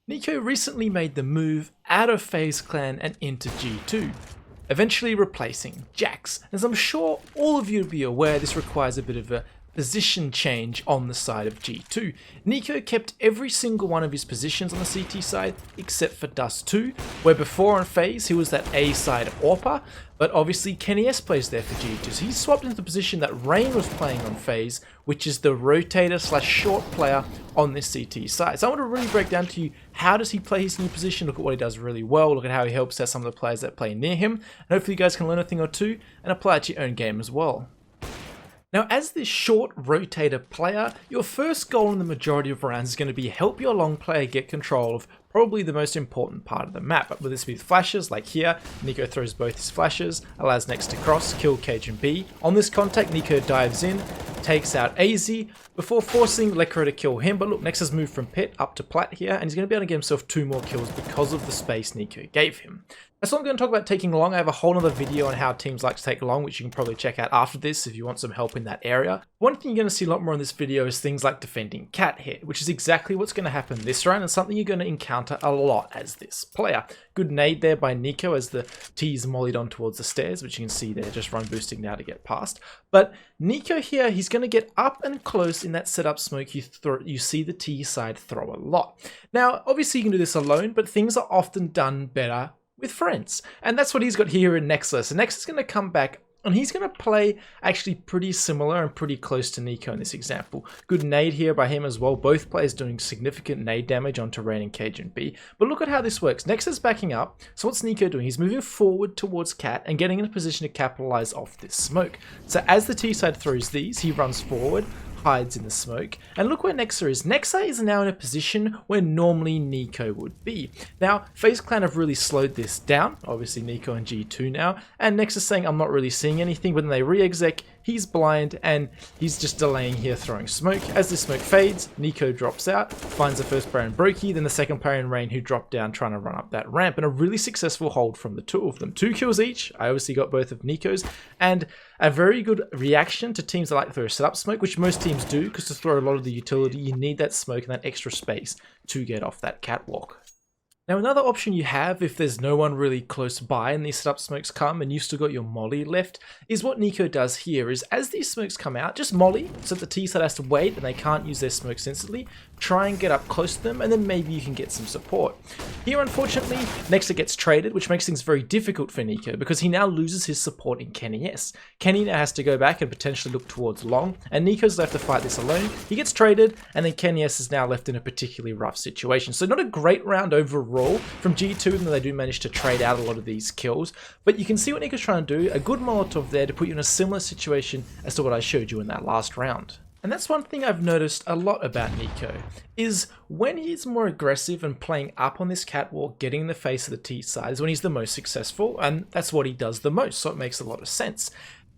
Niko recently made the move out of FaZe Clan and into G2, eventually replacing Jax. As I'm sure all of you will be aware, this requires a bit of a position change on the side of G2. Niko kept every single one of his positions on the CT side except for Dust 2, where before on FaZe he was that A side AWPer, but obviously Kenny S plays there for G2, so he swapped into the position that Rain was playing on FaZe, which is the rotator slash short player on this CT side. So I want to really break down to you, how does he play his new position, look at what he does really well, look at how he helps out some of the players that play near him, and hopefully you guys can learn a thing or two and apply it to your own game as well. Now, as this short rotator player, your first goal in the majority of rounds is going to be help your long player get control of probably the most important part of the map. But with this with flashes, like here, Niko throws both his flashes, allows Next to cross, kill Cage and B. On this contact, Niko dives in, takes out AZ, before forcing Lekro to kill him. But look, Next has moved from Pit up to Plat here, and he's going to be able to get himself 2 more kills because of the space Niko gave him. That's not going to talk about taking long. I have a whole other video on how teams like to take long, which you can probably check out after this if you want some help in that area. One thing you're going to see a lot more in this video is things like defending cat hit, which is exactly what's going to happen this round and something you're going to encounter a lot as this player. Good nade there by Niko as the T's mollied on towards the stairs, which you can see there, just run boosting now to get past. But Niko here, he's going to get up and close in that setup smoke. You see the T side throw a lot. Now, obviously you can do this alone, but things are often done better with friends, and that's what he's got here in Nexus. And Nexus is going to come back and he's going to play actually pretty similar and pretty close to Niko in this example. Good nade here by him as well. Both players doing significant nade damage onto Rain and Cage and B. But look at how this works. Nexus is backing up. So what's Niko doing? He's moving forward towards Cat and getting in a position to capitalize off this smoke. So as the T side throws these, he runs forward, hides in the smoke, and look where Nexa is. Nexa is now in a position where normally Niko would be. Now, FaZe Clan have really slowed this down, obviously Niko and G2 now, and Nexa is saying, I'm not really seeing anything, but then they re-exec, he's blind, and he's just delaying here throwing smoke. As the smoke fades, Niko drops out, finds the first player in Brokey, then the second player in Rain who dropped down trying to run up that ramp, and a really successful hold from the 2 of them. 2 kills each. I obviously got both of Niko's, and a very good reaction to teams that like to throw setup smoke, which most teams do, because to throw a lot of the utility, you need that smoke and that extra space to get off that catwalk. Now, another option you have if there's no one really close by and these setup smokes come and you've still got your molly left, is what Niko does here is as these smokes come out, just molly so the T side has to wait and they can't use their smokes instantly, try and get up close to them, and then maybe you can get some support. Here, unfortunately, Nexa gets traded, which makes things very difficult for Niko because he now loses his support in Kenny S. Kenny now has to go back and potentially look towards long, and Niko's left to fight this alone. He gets traded, and then Kenny S is now left in a particularly rough situation. So not a great round overall from G2, even though they do manage to trade out a lot of these kills, but you can see what Niko's trying to do, a good Molotov there to put you in a similar situation as to what I showed you in that last round. And that's one thing I've noticed a lot about Niko, is when he's more aggressive and playing up on this catwalk, getting in the face of the T side is when he's the most successful, and that's what he does the most, so it makes a lot of sense.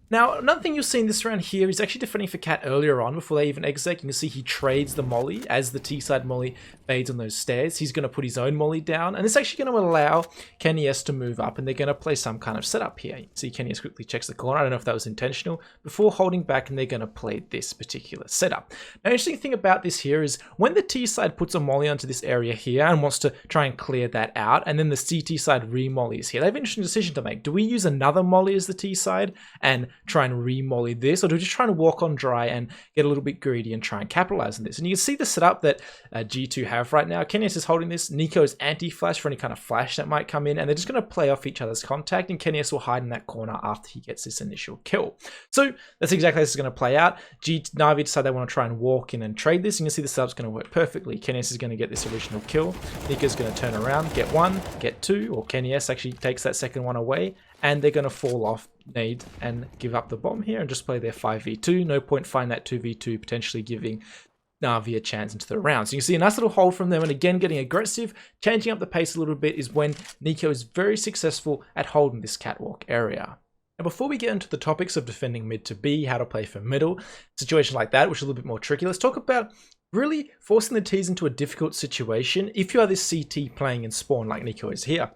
Now, another thing you'll see in this round here is actually defending for Cat earlier on before they even exec. You can see he trades the molly as the T-side molly fades on those stairs. He's going to put his own molly down, and it's actually going to allow Kenny S to move up, and they're going to play some kind of setup here. You can see Kenny S quickly checks the corner. I don't know if that was intentional, before holding back, and they're going to play this particular setup. Now, interesting thing about this here is when the T-side puts a molly onto this area here and wants to try and clear that out, and then the CT side re-mollies here, they have an interesting decision to make. Do we use another molly as the T-side and try and re-molly this, or do we just try to walk on dry and get a little bit greedy and try and capitalize on this? And you can see the setup that G2 have right now. Kenny S is holding this. Niko is anti-flash for any kind of flash that might come in, and they're just going to play off each other's contact, and Kenny S will hide in that corner after he gets this initial kill. So that's exactly how this is going to play out. Na'Vi decide they want to try and walk in and trade this. You can see the setup's going to work perfectly. Kenny S is going to get this original kill. Niko's going to turn around, get 1, get 2, or Kenny S actually takes that second one away, and they're going to fall off, nade, and give up the bomb here and just play their 5v2. No point find that 2v2 potentially giving Na'Vi a chance into the round. So you can see a nice little hold from them, and again getting aggressive, changing up the pace a little bit is when Niko is very successful at holding this catwalk area. Now, before we get into the topics of defending mid to B, how to play for middle, situation like that, which is a little bit more tricky, let's talk about really forcing the T's into a difficult situation if you are this CT playing in spawn like Niko is here.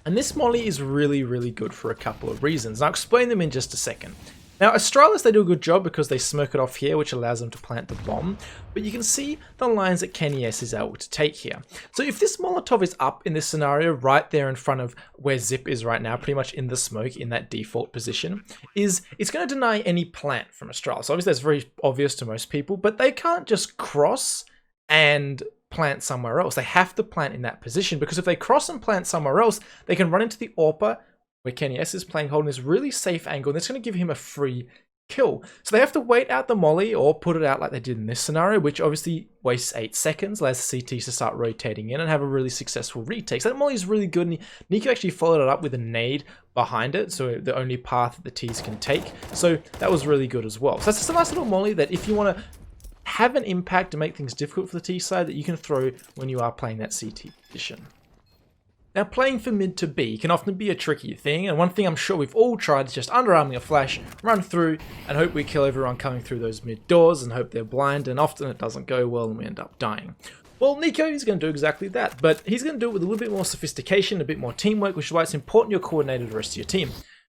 And this molly is really, really good for a couple of reasons. I'll explain them in just a second. Now, Astralis, they do a good job because they smoke it off here, which allows them to plant the bomb. But you can see the lines that Kenny S is able to take here. So if this Molotov is up in this scenario, right there in front of where Zip is right now, pretty much in the smoke in that default position, it's going to deny any plant from Astralis. Obviously, that's very obvious to most people, but they can't just cross and plant somewhere else. They have to plant in that position, because if they cross and plant somewhere else, they can run into the AWPer, where Kenny S is playing, holding this really safe angle, and that's going to give him a free kill. So they have to wait out the molly or put it out like they did in this scenario, which obviously wastes 8 seconds, allows the CTs to start rotating in and have a really successful retake. So that molly is really good, and Niko actually followed it up with a nade behind it, so the only path that the Ts can take. So that was really good as well. So that's just a nice little molly that if you want to have an impact to make things difficult for the T side, that you can throw when you are playing that CT position. Now, playing for mid to B can often be a tricky thing, and one thing I'm sure we've all tried is just underarming a flash, run through, and hope we kill everyone coming through those mid doors and hope they're blind, and often it doesn't go well and we end up dying. Well, Niko is going to do exactly that, but he's going to do it with a little bit more sophistication, a bit more teamwork, which is why it's important you're coordinated with the rest of your team.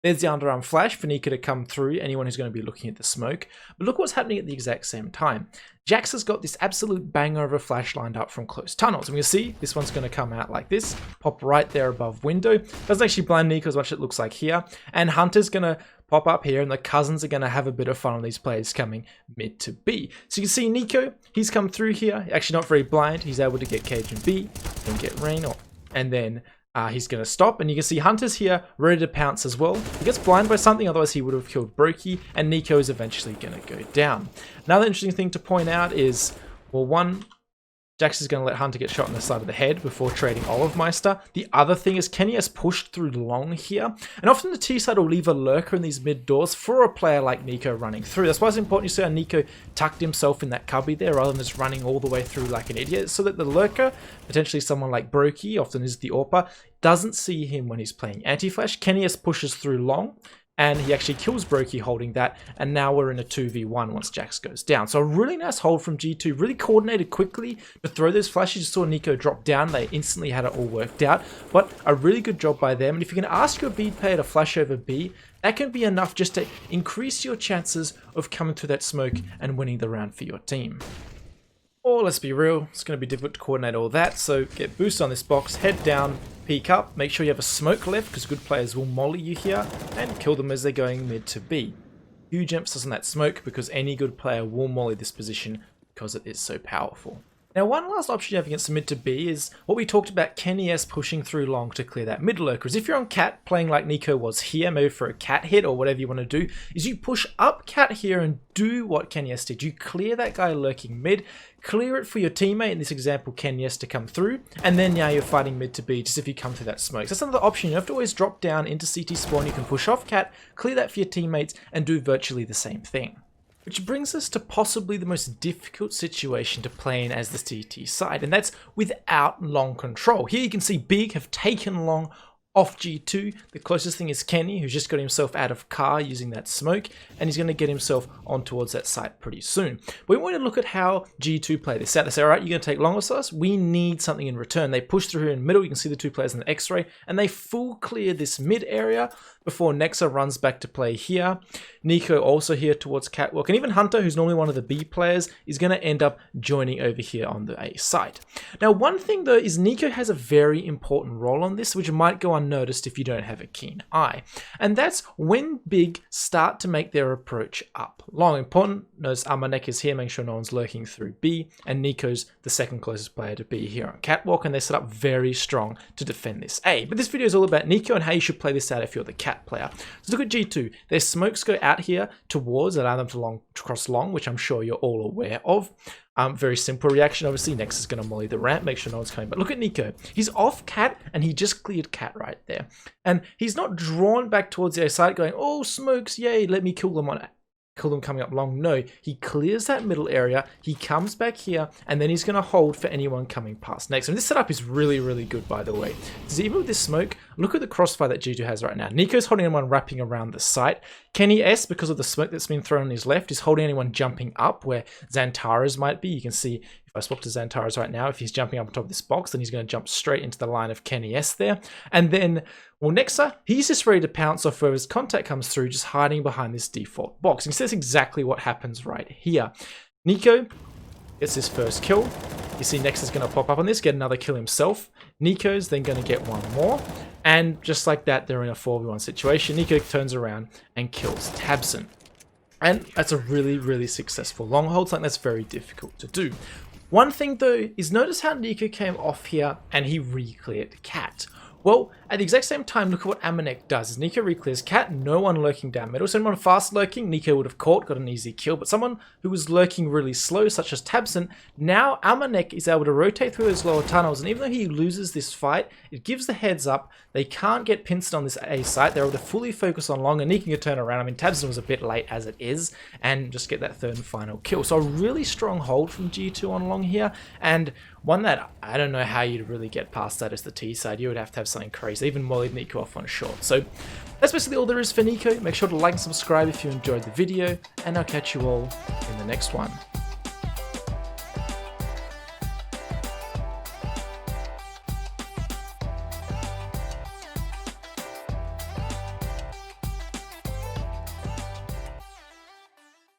There's the underarm flash for Niko to come through, anyone who's going to be looking at the smoke. But look what's happening at the exact same time. Jax has got this absolute banger of a flash lined up from close tunnels. And we can see this one's going to come out like this, pop right there above window. Doesn't actually blind Niko as much as it looks like here. And Hunter's going to pop up here, and the cousins are going to have a bit of fun on these players coming mid to B. So you can see Niko, he's come through here, actually not very blind. He's able to get Cage and B, and get Rain, and then he's going to stop, and you can see Hunter's here ready to pounce as well. He gets blinded by something, otherwise he would have killed Brokey, and Niko is eventually going to go down. Another interesting thing to point out is, well, one, Jax is going to let Hunter get shot in the side of the head before trading Olivemeister. The other thing is Kenny has pushed through long here, and often the T side will leave a lurker in these mid doors for a player like Niko running through. That's why it's important you see how Niko tucked himself in that cubby there rather than just running all the way through like an idiot, so that the lurker, potentially someone like Brokey, often is the AWPer, doesn't see him when he's playing anti-flash. Kenny has pushes through long, and he actually kills Brokey holding that, and now we're in a 2v1 once Jax goes down. So a really nice hold from G2, really coordinated quickly to throw those flashes. You saw Niko drop down, they instantly had it all worked out, but a really good job by them. And if you can ask your B player to flash over B, that can be enough just to increase your chances of coming through that smoke and winning the round for your team. Or let's be real, it's going to be difficult to coordinate all that, so get boost on this box, head down, peek up, make sure you have a smoke left because good players will molly you here, and kill them as they're going mid to B. Huge emphasis on that smoke because any good player will molly this position because it is so powerful. Now, one last option you have against the mid to B is what we talked about, Kenny S pushing through long to clear that mid lurker. If you're on Cat playing like Niko was here, maybe for a Cat hit or whatever you want to do, is you push up Cat here and do what Kenny S did. You clear that guy lurking mid, clear it for your teammate, in this example Kenny S to come through, and then now you're fighting mid to B just if you come through that smoke. So that's another option. You have to always drop down into CT spawn, you can push off Cat, clear that for your teammates, and do virtually the same thing. Which brings us to possibly the most difficult situation to play in as the CT side, and that's without long control. Here you can see Big have taken long off G2. The closest thing is Kenny, who's just got himself out of car using that smoke, and he's going to get himself on towards that site pretty soon. But we want to look at how G2 play this out. They say, all right, you're going to take long with us. We need something in return. They push through here in the middle. You can see the two players in the X-ray, and they full clear this mid area before Nexa runs back to play here. Niko also here towards Catwalk, and even Hunter, who's normally one of the B players, is going to end up joining over here on the A site. Now, one thing though is Niko has a very important role on this, which might go unnoticed if you don't have a keen eye. And that's when Big start to make their approach up long. Important, notice Amanek is here, making sure no one's lurking through B, and Niko's the second closest player to B here on Catwalk, and they're set up very strong to defend this A. But this video is all about Niko and how you should play this out if you're the Cat player. So look at G2. Their smokes go out here towards, allow them to cross long, which I'm sure you're all aware of. Very simple reaction. Obviously, Nex is going to molly the ramp, make sure no one's coming. But look at Niko. He's off Cat, and he just cleared Cat right there. And he's not drawn back towards the A side going, oh, smokes, yay, let me kill them on it. Kill them coming up long. No, he clears that middle area, he comes back here, and then he's going to hold for anyone coming past next. And this setup is really, really good, by the way. So even with this smoke, look at the crossfire that G2 has right now. Niko's holding anyone wrapping around the site. Kenny S, because of the smoke that's been thrown on his left, is holding anyone jumping up where Xantara's might be. You can see if I swap to Xantares right now. If he's jumping up on top of this box, then he's going to jump straight into the line of Kenny S there. And then, well, Nexa, he's just ready to pounce off whoever's contact comes through, just hiding behind this default box. And that's exactly what happens right here. Niko gets his first kill. You see Nexa's going to pop up on this, get another kill himself. NiKo's then going to get one more. And just like that, they're in a 4v1 situation. Niko turns around and kills Tabson. And that's a really, really successful long hold, something that's very difficult to do. One thing though is notice how Niko came off here and he re-cleared Cat. Well, at the exact same time, look at what Amanek does. As Niko re-clears Cat, no one lurking down middle. Someone fast lurking, Niko would have caught, got an easy kill. But someone who was lurking really slow, such as Tabson, now Amanek is able to rotate through those lower tunnels. And even though he loses this fight, it gives the heads up. They can't get pinched on this A site. They're able to fully focus on long, and Niko can turn around. I mean, Tabson was a bit late as it is, and just get that third and final kill. So a really strong hold from G2 on long here, and one that I don't know how you'd really get past that as the T side. You would have to have something crazy, even mollied Niko off on short. So that's basically all there is for Niko. Make sure to like and subscribe if you enjoyed the video, and I'll catch you all in the next one.